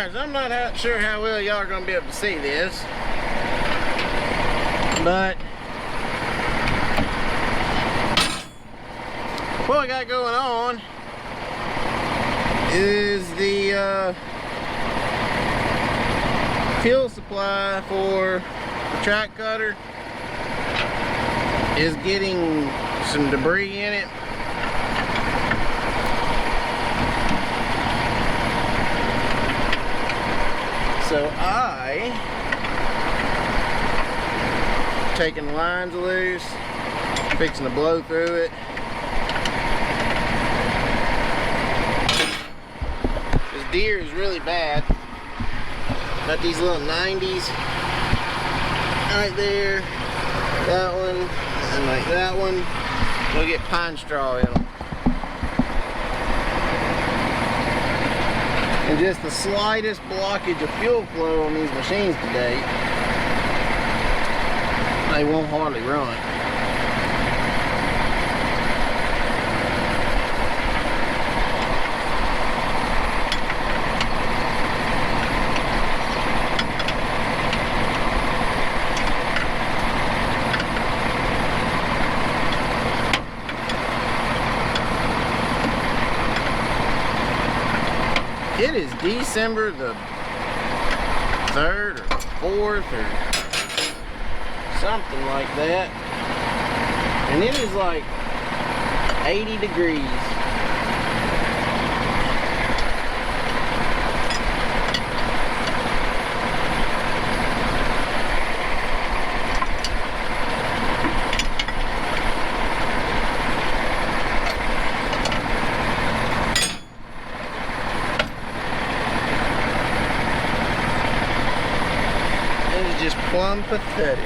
Alright, so I'm not sure how well y'all are going to be able to see this, but what I got going on is the fuel supply for the track cutter is getting some debris in it. So I taking the lines loose, fixing to blow through it. This Deere is really bad. Got these little 90s right there, that one, and like that one. They'll get pine straw in them. And just the slightest blockage of fuel flow on these machines today, they won't hardly run. It is December the 3rd or 4th or something like that, and it is like 80 degrees. Just plumb pathetic.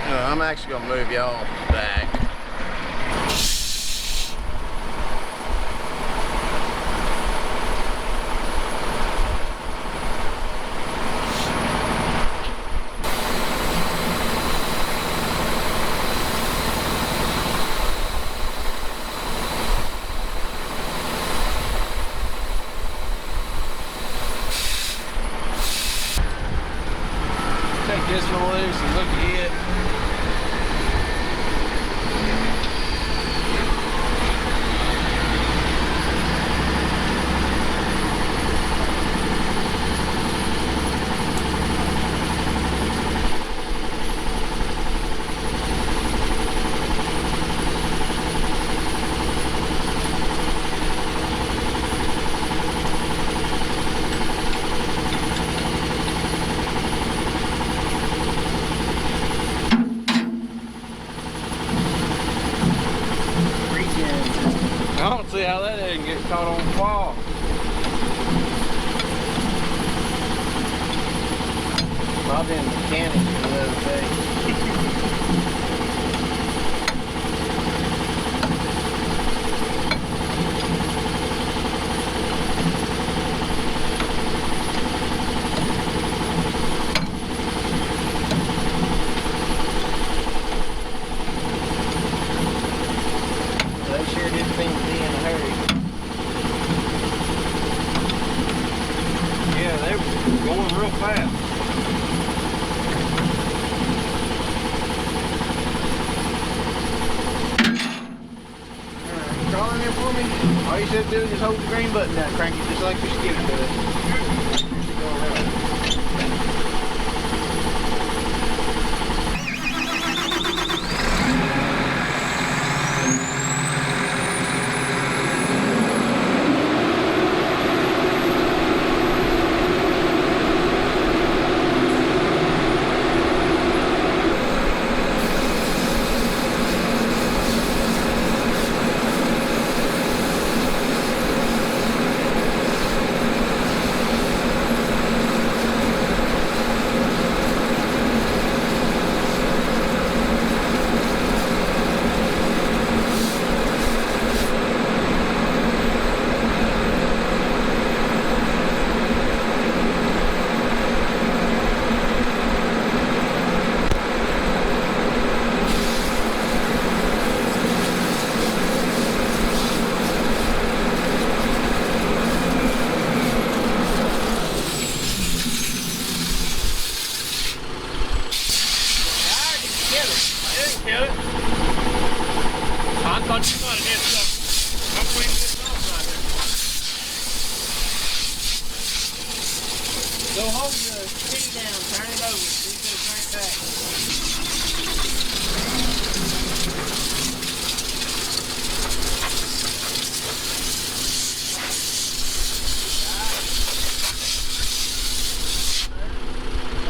I'm actually gonna move y'all back. Take this one loose and look at it. I don't see how that didn't get caught on fire. I've been a mechanic the other day. They sure did seem to be in a hurry. Yeah, they were going real fast. Alright, crawl in there for me. All you should do is just hold the green button down, crank it just like your skidder does. Go around. thought you might have had some. I'm cleaning this off right here. So hold the key down, turn it over, see if it'll turn it back.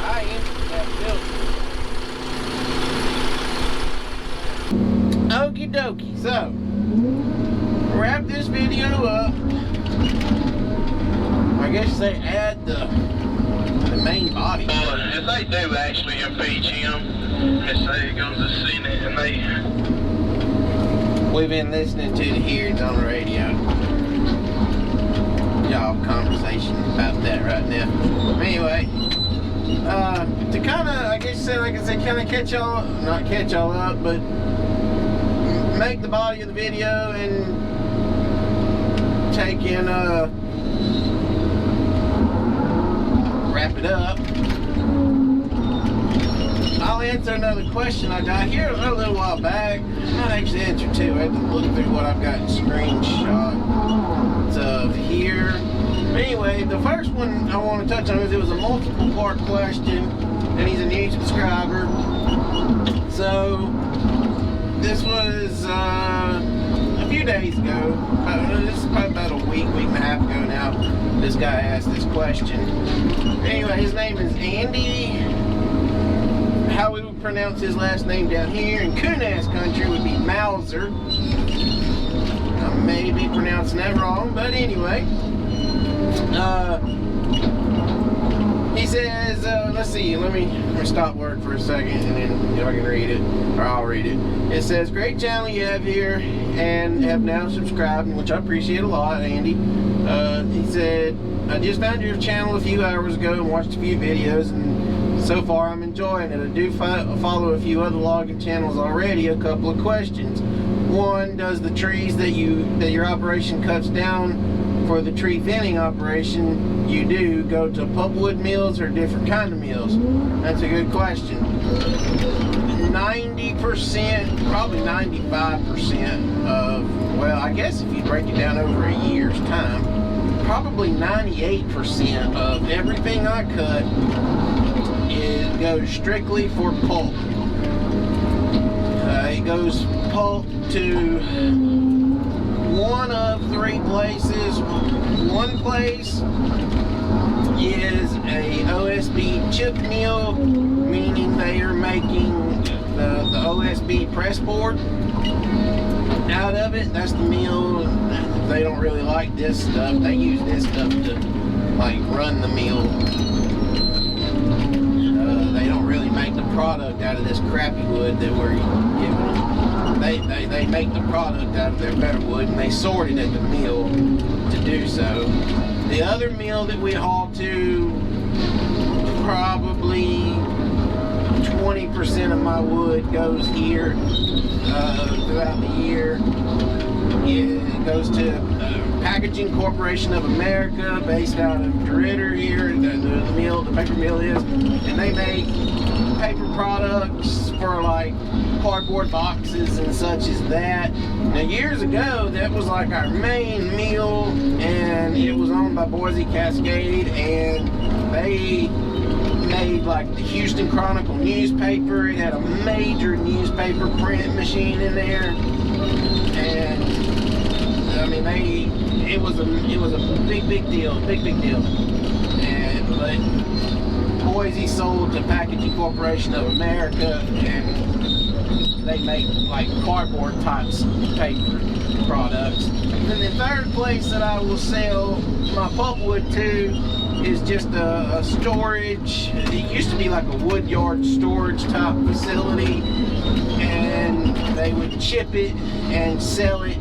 I emptied that filter. Okie dokie, so wrap this video up. I guess they add the main body. If they do actually impeach him and say it goes to Senate and they... We've been listening to the hearings on the radio. Y'all conversation about that right now. Anyway, to kind of, I guess like I said, kind of catch y'all, not catch y'all up, but make the body of the video and take in, wrap it up. I'll answer another question I got here a little while back. Not actually answer two. I had to look through what I've got screenshots of here. But anyway, the first one I want to touch on is it was a multiple part question, and he's a new subscriber. So this was a few days ago. This is probably about a week and a half ago now. This guy asked this question. Anyway, his name is Andy. How we would pronounce his last name down here in Kunas country would be Mauser. I may be pronouncing that wrong, but anyway. He says, let's see, let me stop work for a second and then y'all can read it, or I'll read it. It says, great channel you have here and have now subscribed, which I appreciate a lot, Andy. He said, I just found your channel a few hours ago and watched a few videos, and so far I'm enjoying it. I do follow a few other logging channels already. A couple of questions. One, does the trees that your operation cuts down for the tree thinning operation you do go to pulpwood mills or different kind of mills? That's a good question. 90%, probably 95% of, well, I guess if you break it down over a year's time, probably 98% of everything I cut goes strictly for pulp. It goes pulp to one of three places. One place is a OSB chip mill, meaning they are making the OSB press board out of it. That's the mill. They don't really like this stuff. They use this stuff to like run the mill. They don't really make the product out of this crappy wood that we're giving them. They make the product out of their better wood and they sort it at the mill to do so. The other mill that we haul to, probably 20% of my wood goes here throughout the year. It goes to Packaging Corporation of America, based out of DeRidder here. The paper mill is, and they make paper products for like cardboard boxes and such as that. Now years ago, that was like our main mill, and it was owned by Boise Cascade, and they made like the Houston Chronicle newspaper. It had a major newspaper print machine in there, and I mean it was a big deal. But Boise sold to Packaging Corporation of America, and they make like cardboard types paper products. And then the third place that I will sell my pulpwood to is just a storage. It used to be like a wood yard storage type facility, and they would chip it and sell it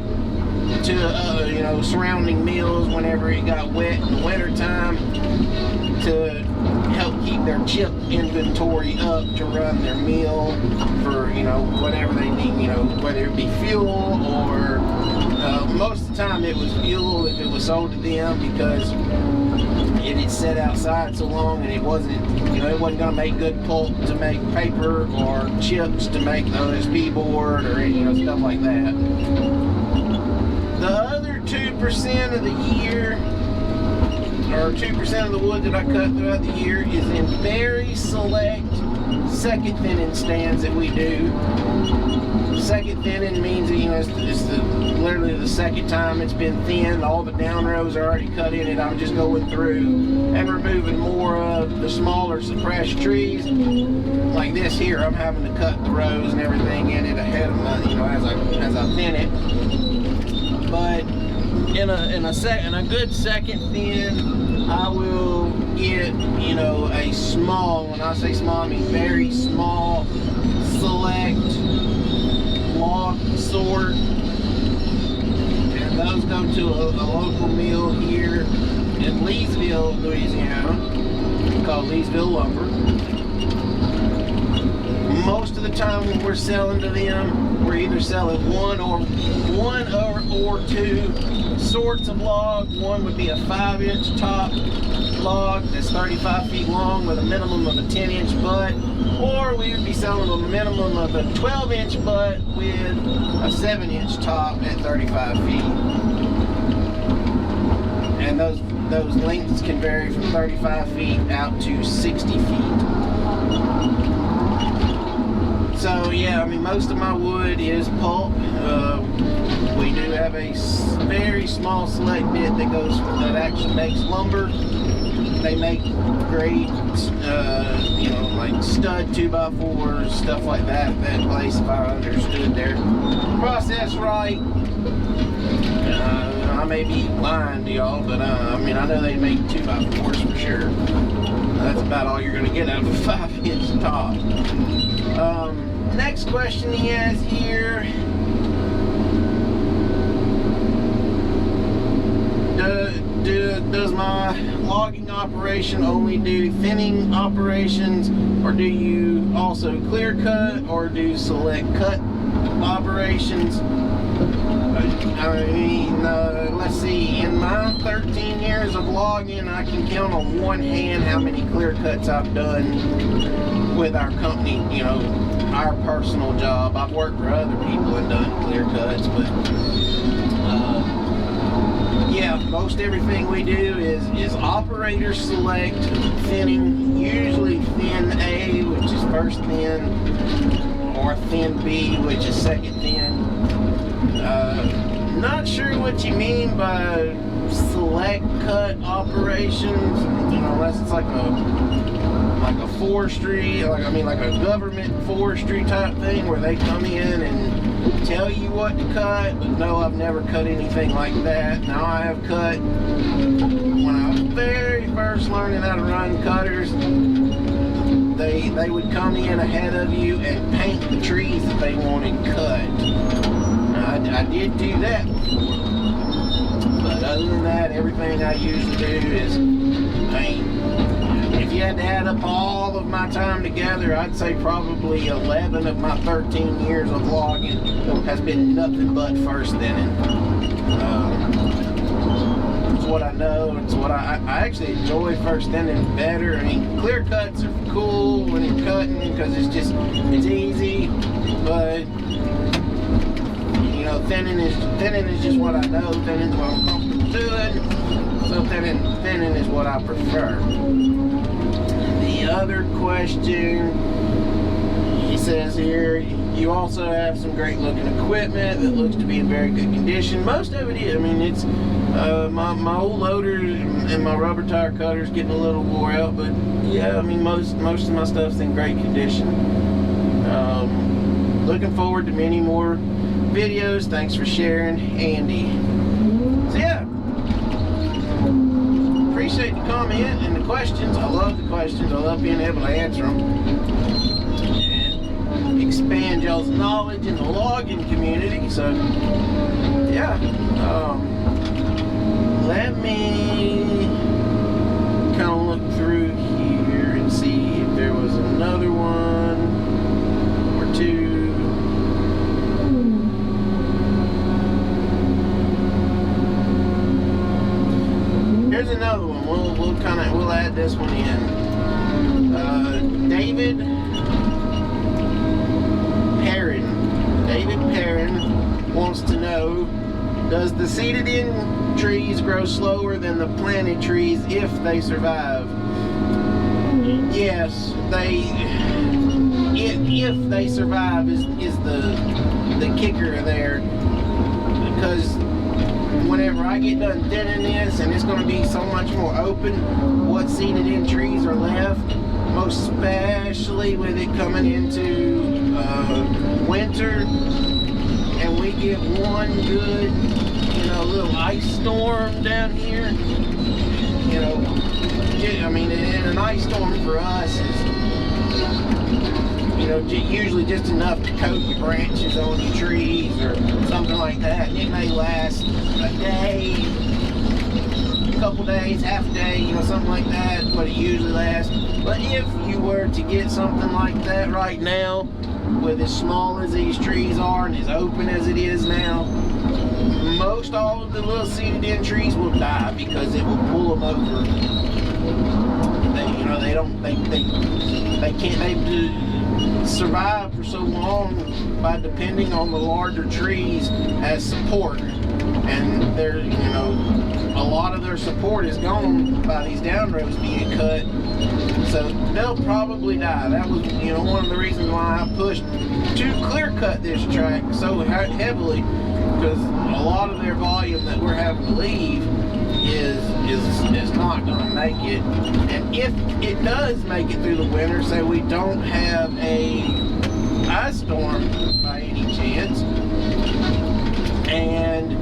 to surrounding mills whenever it got wet in the winter time, to help keep their chip inventory up to run their mill for whatever they need, whether it be fuel or most of the time it was fuel if it was sold to them, because it had set outside so long, and it wasn't, you know, it wasn't going to make good pulp to make paper or chips to make the OSB board or, you know, stuff like that. The other 2% of the year, or 2% of the wood that I cut throughout the year, is in very select second thinning stands that we do. Second thinning means that, you know, it's literally the second time it's been thinned. All the down rows are already cut in it. I'm just going through and removing more of the smaller suppressed trees. Like this here, I'm having to cut the rows and everything in it ahead of my, you know, as I thin it. But in a good second thin, I will get, you know, a small, when I say small, I mean very small, select log sort, and those go to a local mill here in Leesville, Louisiana, called Leesville Lumber. Most of the time when we're selling to them, we're either selling one or two sorts of log. One would be a 5-inch top log that's 35 feet long with a minimum of a 10-inch butt, or we would be selling them a minimum of a 12-inch butt with a 7-inch top at 35 feet. And those lengths can vary from 35 feet out to 60 feet. So yeah, I mean, most of my wood is pulp. We do have a very small select bit that actually makes lumber. They make great, you know, like stud 2x4s, stuff like that. That place, if I understood their process right. I may be lying to y'all, but I mean, I know they make 2x4s for sure. That's about all you're gonna get out of a 5-inch top. Next question he has here. Does my logging operation only do thinning operations, or do you also clear cut or do select cut operations? I mean, let's see, in my 13 years of logging, I can count on one hand how many clear cuts I've done with our company, you know, our personal job. I've worked for other people and done clear cuts, but yeah, most everything we do is operator select thinning, usually thin A, which is first thin, or thin B, which is second thin. Not sure what you mean by select cut operations, you know, unless it's like a forestry, like a government forestry type thing where they come in and tell you what to cut. But no, I've never cut anything like that. Now, I have cut, when I was very first learning how to run cutters, they would come in ahead of you and paint the trees that they wanted cut. I did do that before, but other than that, everything I usually do is, I mean, if you had to add up all of my time together, I'd say probably 11 of my 13 years of logging has been nothing but first thinning. It's what I know. It's what I actually enjoy first thinning better. I mean, clear cuts are cool when you're cutting because it's easy, but you know, thinning is just what I know. Thinning is what I'm comfortable doing. So thinning is what I prefer. The other question, he says here, you also have some great looking equipment that looks to be in very good condition. Most of it is. I mean, it's my old loader and my rubber tire cutter's getting a little wore out, but yeah, I mean, most of my stuff's in great condition. Looking forward to many more videos. Thanks for sharing, Andy. So yeah, appreciate the comment and the questions. I love the questions. I love being able to answer them and expand y'all's knowledge in the logging community. So yeah, let me kind of look through here and see if there was another one or two. Here's another one. We'll kind of this one in. David Perrin wants to know, does the seeded-in trees grow slower than the planted trees if they survive? Yes, if they survive is the kicker there, because whenever I get done thinning this, and it's going to be so much more open, what seeded-in trees are left, most especially with it coming into winter, and we get one good, little ice storm down here. I mean, and an ice storm for us is, usually just enough to coat your branches on your trees or something like that. And it may last a day, a couple days, half a day, something like that, what it usually lasts. But if you were to get something like that right now, with as small as these trees are and as open as it is now, most all of the little seeded-in trees will die because it will pull them over. They survive for so long by depending on the larger trees as support, and a lot of their support is gone by these down rows being cut, so they'll probably die. That was one of the reasons why I pushed to clear cut this track so heavily, because a lot of their volume that we're having to leave is not going to make it. And if it does make it through the winter, say we don't have a ice storm by any chance, and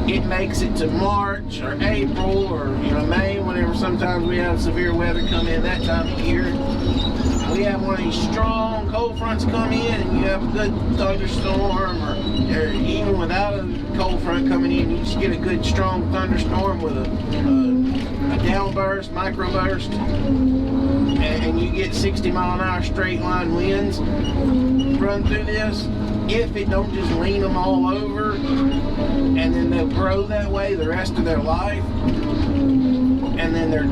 it makes it to March or April or May, whenever sometimes we have severe weather come in that time of year, we have one of these strong cold fronts come in, and you have a good thunderstorm, or even without a cold front coming in, you just get a good strong thunderstorm with a downburst, microburst, and you get 60-mile-an-hour straight line winds run through this. If it don't just lean them all over, and then they'll grow that way the rest of their life, and then they're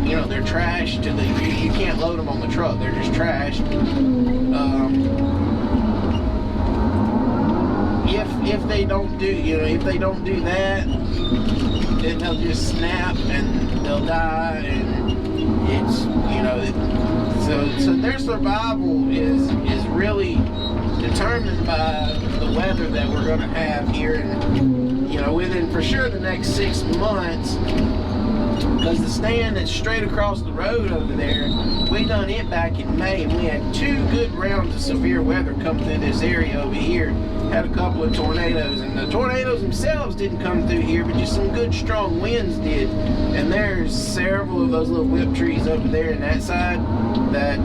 trashed to you can't load them on the truck. They're just trashed. If they don't do that, then they'll just snap and they'll die, and it's so their survival is really determined by the weather that we're going to have here, and within for sure the next 6 months. Because the stand that's straight across the road over there, we done it back in May, and we had 2 good rounds of severe weather come through this area over here. Had a couple of tornadoes, and the tornadoes themselves didn't come through here, but just some good strong winds did. And there's several of those little whip trees over there in that side that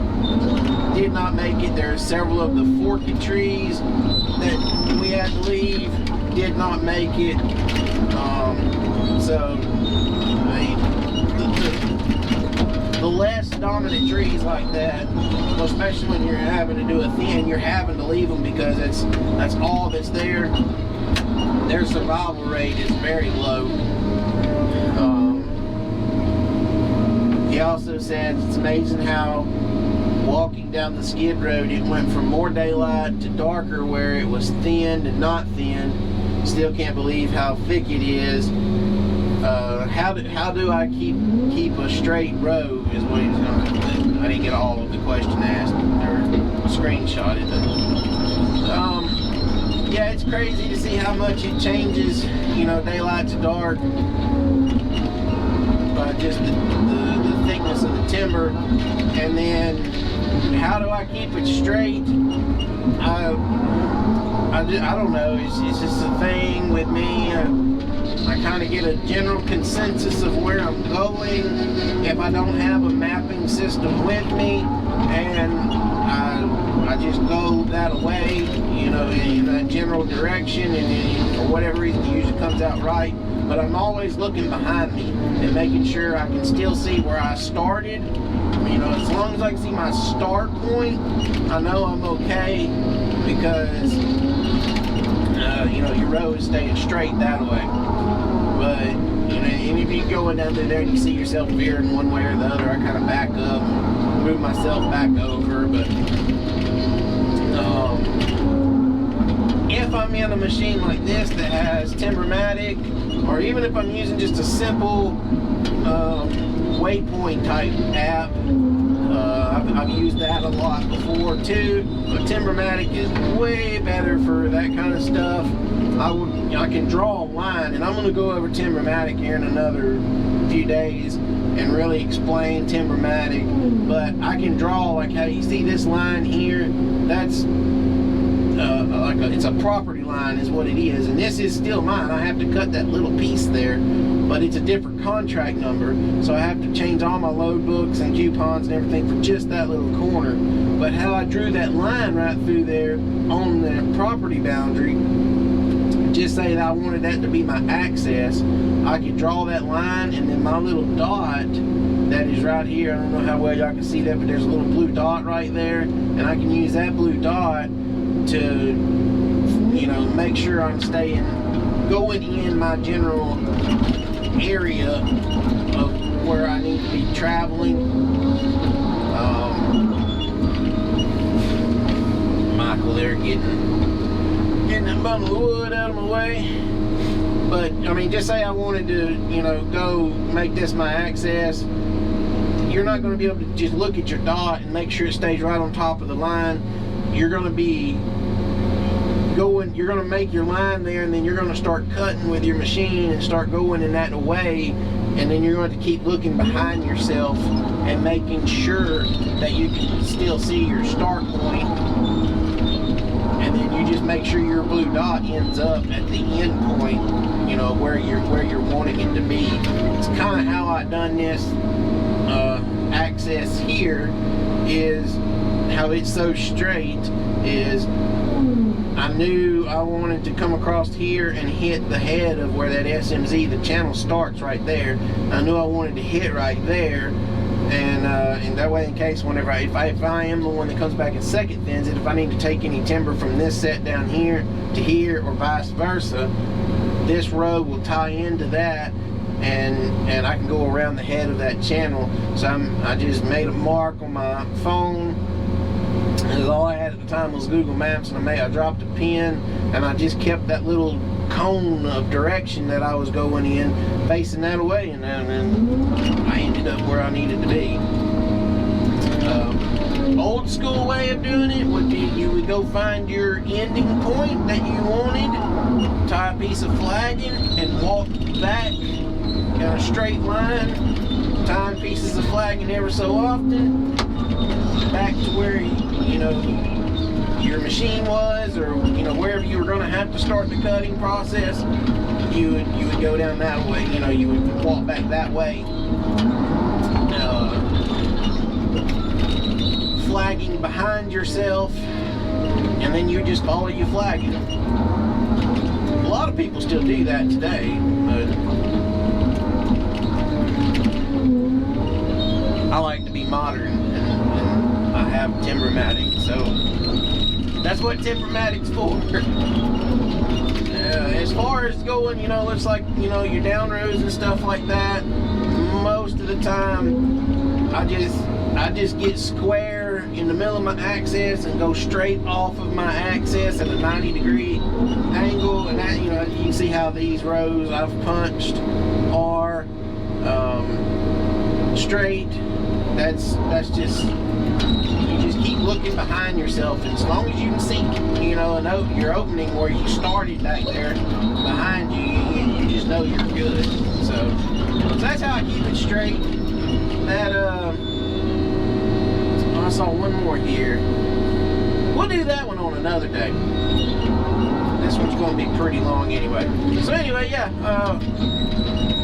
did not make it. There are several of the forked trees that we had to leave, did not make it. So the less dominant trees like that, especially when you're having to do a thin, you're having to leave them because that's all that's there. Their survival rate is very low. He also said it's amazing how walking down the skid road, it went from more daylight to darker where it was thinned and not thinned. Still can't believe how thick it is. How do I keep a straight row is what he's going to. I didn't get all of the question asked or screenshotted. Yeah, it's crazy to see how much it changes, daylight to dark, by just the thickness of the timber. And then how do I keep it straight? I don't know. It's just a thing with me. I kind of get a general consensus of where I'm going if I don't have a mapping system with me, and I just go that way, in that general direction, and then for whatever reason it usually comes out right. But I'm always looking behind me and making sure I can still see where I started. As long as I can see my start point, I know I'm okay, because your road is staying straight that way. But know, and if you're going down through there and you see yourself veering one way or the other, I kind of back up, move myself back over. But if I'm in a machine like this that has Timbermatic, or even if I'm using just a simple waypoint type app, I've used that a lot before too, but Timbermatic is way better for that kind of stuff. I can draw a line, and I'm going to go over Timbermatic here in another few days and really explain Timbermatic, but I can draw, like how you see this line here, that's it's a property line is what it is, and this is still mine. I have to cut that little piece there, but it's a different contract number, so I have to change all my load books and coupons and everything for just that little corner. But how I drew that line right through there on the property boundary, just say that I wanted that to be my access, I could draw that line, and then my little dot that is right here, I don't know how well y'all can see that, but there's a little blue dot right there, and I can use that blue dot to, you know, make sure I'm going in my general area of where I need to be traveling. Michael there getting that bundle of wood out of my way. But I mean, just say I wanted to, you know, go make this my access. You're not going to be able to just look at your dot and make sure it stays right on top of the line. You're going to be going, you're going to make your line there, and then you're going to start cutting with your machine and start going in that way, and then you're going to keep looking behind yourself and making sure that you can still see your start point, and then you just make sure your blue dot ends up at the end point, you know, where you're wanting it to be. It's kind of how I done this access here, is how it's so straight, is I knew I wanted to come across here and hit the head of where that SMZ, the channel starts right there. I knew I wanted to hit right there, and that way, in case whenever if I am the one that comes back and second thins it, if I need to take any timber from this set down here to here or vice versa, this road will tie into that, and I can go around the head of that channel. So I just made a mark on my phone, and all I had at the time was Google Maps, and I dropped a pin, and I just kept that little cone of direction that I was going in facing that way, and I ended up where I needed to be. Old school way of doing it would be you would go find your ending point that you wanted, tie a piece of flagging, and walk back in a straight line, tying pieces of flagging ever so often, back to where you know your machine was, or you know wherever you were going to have to start the cutting process. You would go down that way. You know, you would walk back that way, flagging behind yourself, and then you just follow your flagging. A lot of people still do that today, but I like to be modern, and I have Timbermatic, so that's what Timbermatic's for. As far as going, you know, looks like, you know, your down rows and stuff like that, most of the time I just get square in the middle of my axis and go straight off of my axis at a 90-degree angle, and that, you know, you can see how these rows I've punched are straight. That's just, you just keep looking behind yourself, and as long as you can see, you know, your opening where you started back there behind you, you just know you're good. So that's how I keep it straight. That I saw one more here. We'll do that one on another day. This one's going to be pretty long anyway. So anyway, yeah,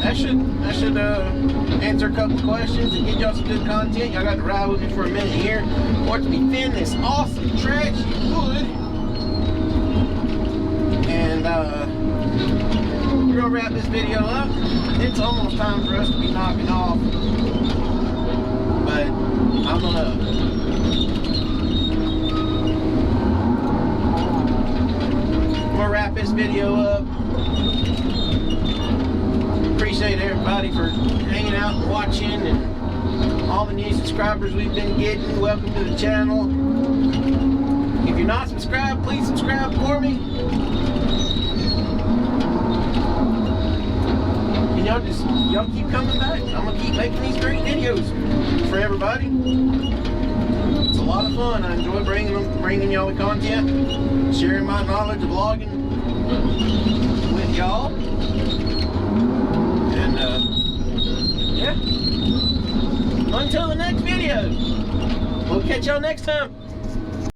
that should answer a couple questions and get y'all some good content. Y'all got to ride with me for a minute here. Want to be thin this awesome tracks, you would. And we're gonna wrap this video up. It's almost time for us to be knocking off, but I'm gonna wrap this video up. Appreciate appreciate everybody for hanging out and watching, and all the new subscribers we've been getting. Welcome to the channel. If you're not subscribed, please subscribe for me. And y'all keep coming back. I'm gonna keep making these great videos for everybody. It's a lot of fun. I enjoy bringing y'all the content, sharing my knowledge of vlogging with y'all. And yeah, until the next video, we'll catch y'all next time.